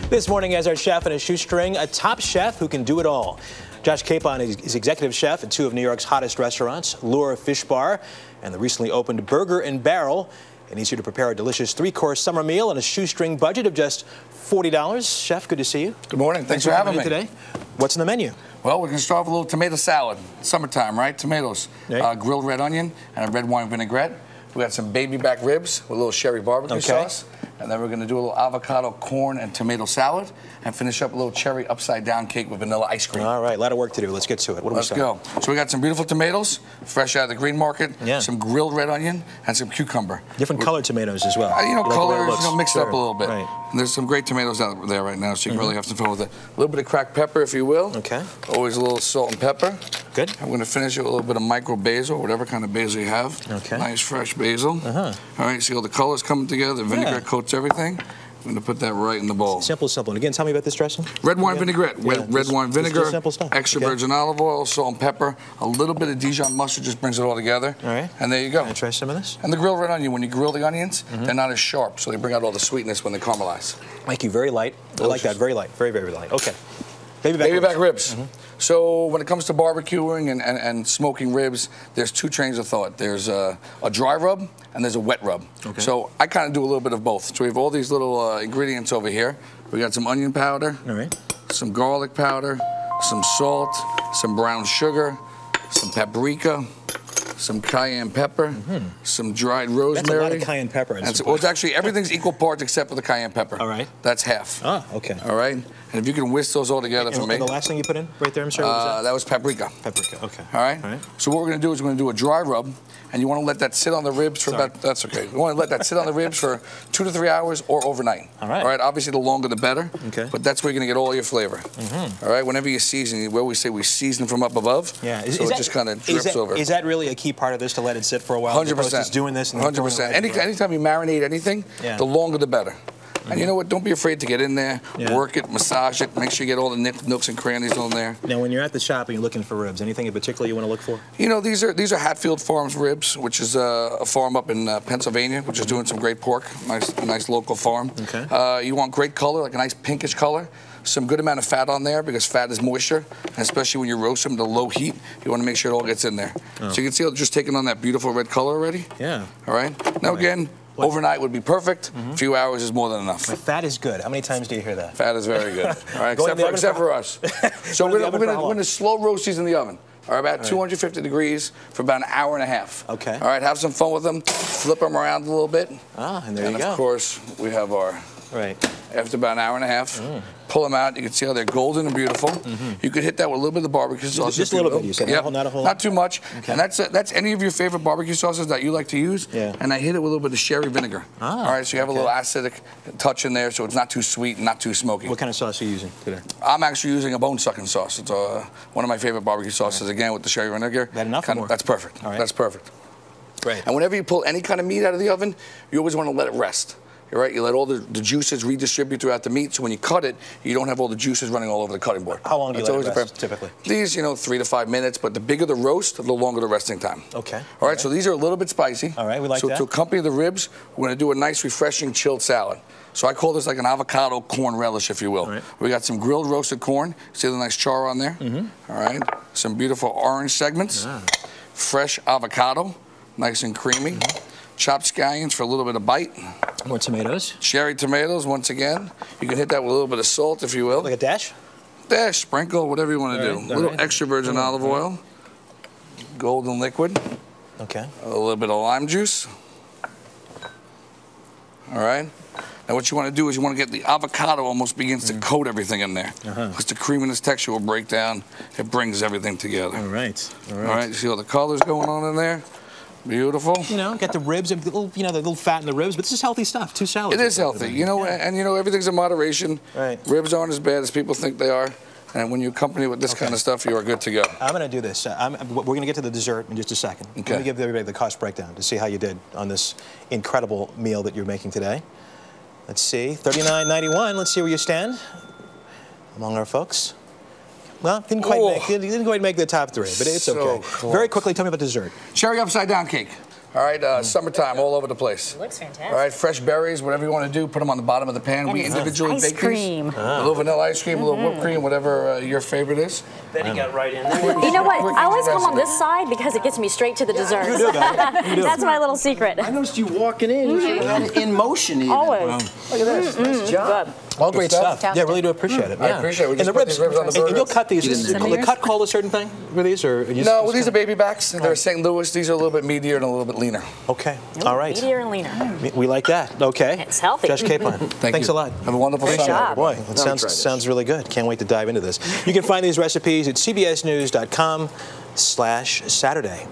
This morning as our chef and a shoestring, a top chef who can do it all. Josh Capon is executive chef at two of New York's hottest restaurants, Fishbar and the recently opened Burger and Barrel. And he's here to prepare a delicious three-course summer meal on a shoestring budget of just $40. Chef, good to see you. Good morning. Thanks for having me today. What's in the menu? Well, we're going to start with a little tomato salad. Summertime, right? Tomatoes, grilled red onion, and a red wine vinaigrette. We got some baby back ribs with a little sherry barbecue sauce. And then we're going to do a little avocado, corn, and tomato salad, and finish up a little cherry upside-down cake with vanilla ice cream. All right, a lot of work to do. Let's get to it. What do we start? Let's go. So we got some beautiful tomatoes, fresh out of the green market, some grilled red onion, and some cucumber. Different colored tomatoes as well. Colors, mixed up a little bit. Right. And there's some great tomatoes out there right now, so you can really have some fun with it. A little bit of cracked pepper, if you will. Okay. Always a little salt and pepper. Good. I'm going to finish it with a little bit of micro basil, whatever kind of basil you have. Okay. Nice fresh basil. All right, see all the colors coming together. The vinaigrette coats everything. I'm going to put that right in the bowl. Simple. And again, tell me about this dressing. Red wine vinaigrette. Red wine vinegar, simple stuff. Extra virgin olive oil, salt and pepper, a little bit of Dijon mustard just brings it all together. All right. And there you go. Can I try some of this? And the grilled red onion, when you grill the onions, they're not as sharp, so they bring out all the sweetness when they caramelize. Thank you. Very light. Delicious. I like that. Very light. Very, very light. Okay. Baby back ribs. So when it comes to barbecuing and smoking ribs, there's two trains of thought. There's a dry rub and there's a wet rub. Okay. So I kind of do a little bit of both. So we have all these little ingredients over here. We got some onion powder, some garlic powder, some salt, some brown sugar, some paprika, some cayenne pepper, some dried rosemary. That's a lot of cayenne pepper. Well, it's actually everything's equal parts except for the cayenne pepper. All right. That's half. Ah, okay. All right. And if you can whisk those all together for me. And the last thing you put in right there, I'm sorry, what was that? That was paprika. Paprika, okay. All right. So what we're going to do is we're going to do a dry rub, and you want to let that sit on the ribs for about, that's okay. You want to let that sit on the ribs for 2 to 3 hours or overnight. All right. All right, obviously the longer the better. Okay. But that's where you're going to get all your flavor. All right, whenever you season, we always say we season from up above. Yeah. So it just kind of drips over. Is that really a key part of this, to let it sit for a while? 100%. Just doing this and 100%. Anytime you marinate anything, the longer the better. And you know what? Don't be afraid to get in there, work it, massage it, make sure you get all the nooks and crannies on there. Now, when you're at the shop and you're looking for ribs, anything in particular you want to look for? You know, these are Hatfield Farms ribs, which is a farm up in Pennsylvania, which is doing some great pork. Nice local farm. Okay. You want great color, like a nice pinkish color. Some good amount of fat on there, because fat is moisture, and especially when you roast them to low heat, you want to make sure it all gets in there. So you can see it's just taking on that beautiful red color already. Yeah. All right. Now again, overnight would be perfect. A few hours is more than enough. But fat is good. How many times do you hear that? Fat is very good. All right, except for us. So we're going to slow roast these in the oven. All right, about 250 degrees for about an hour and a half. Okay. All right, have some fun with them. Flip them around a little bit. And there you go. And of course, we have our. After about an hour and a half, pull them out. You can see how they're golden and beautiful. You could hit that with a little bit of the barbecue sauce. Just a little bit, you said. Not a whole lot? Not too much. Okay. And that's any of your favorite barbecue sauces that you like to use. And I hit it with a little bit of sherry vinegar. All right, so you have a little acidic touch in there, so it's not too sweet and not too smoky. What kind of sauce are you using today? I'm actually using a bone-sucking sauce. It's one of my favorite barbecue sauces, again, with the sherry vinegar. That enough or more? That's perfect. All right. That's perfect. Great. And whenever you pull any kind of meat out of the oven, you always want to let it rest. You're right. You let all the juices redistribute throughout the meat, so when you cut it, you don't have all the juices running all over the cutting board. How long do you let it rest, typically? These, 3 to 5 minutes, but the bigger the roast, the longer the resting time. Okay. All right, so these are a little bit spicy. All right, we like that. So to accompany the ribs, we're going to do a nice, refreshing, chilled salad. So I call this like an avocado corn relish, if you will. Right. We got some grilled roasted corn. See the nice char on there? All right. Some beautiful orange segments. Fresh avocado, nice and creamy. Chopped scallions for a little bit of bite. More tomatoes. Cherry tomatoes, once again. You can hit that with a little bit of salt, if you will. Like a dash? Dash, sprinkle, whatever you want to do. A little extra virgin olive oil. Golden liquid. Okay. A little bit of lime juice. All right. Now what you want to do is you want to get the avocado almost begins to coat everything in there. Because the creaminess texture will break down. It brings everything together. All right. All right. You see all the colors going on in there? Beautiful. Got the ribs, the little fat in the ribs, but this is healthy stuff. 2 salads. It is healthy, and everything's in moderation. Right. Ribs aren't as bad as people think they are, and when you accompany with this kind of stuff, you are good to go. I'm going to do this. We're going to get to the dessert in just a second. Okay. Let me give everybody the cost breakdown to see how you did on this incredible meal that you're making today. Let's see, $39.91. Let's see where you stand among our folks. Well, didn't quite make the top 3, but it's okay. Very quickly, tell me about dessert. Cherry upside down cake. All right, summertime all over the place. It looks fantastic. All right, fresh berries, whatever you want to do, put them on the bottom of the pan. And We individually ice bake cream. these. A little vanilla ice cream, a little whipped cream, whatever your favorite is. Betty got right in there. You know what? I always come on this side because it gets me straight to the desserts. You do that. You do. That's my little secret. I noticed you walking in, in motion even. Always. Look at this. Nice job. All great stuff. Fantastic. Yeah, really do appreciate it. I Yeah. appreciate it. We And just the put ribs, these ribs on the and burger. you'll cut these. Is the cut called a certain thing with these, or No, these are baby backs. They're St. Louis. These are a little bit meatier and a little bit leaner. Okay. All right. Meatier and leaner. We like that. Okay. It's healthy. Josh Capon, thanks you. a lot. Have a wonderful Great summer. job. Boy, it sounds really good. Can't wait to dive into this. You can find these recipes at cbsnews.com/Saturday.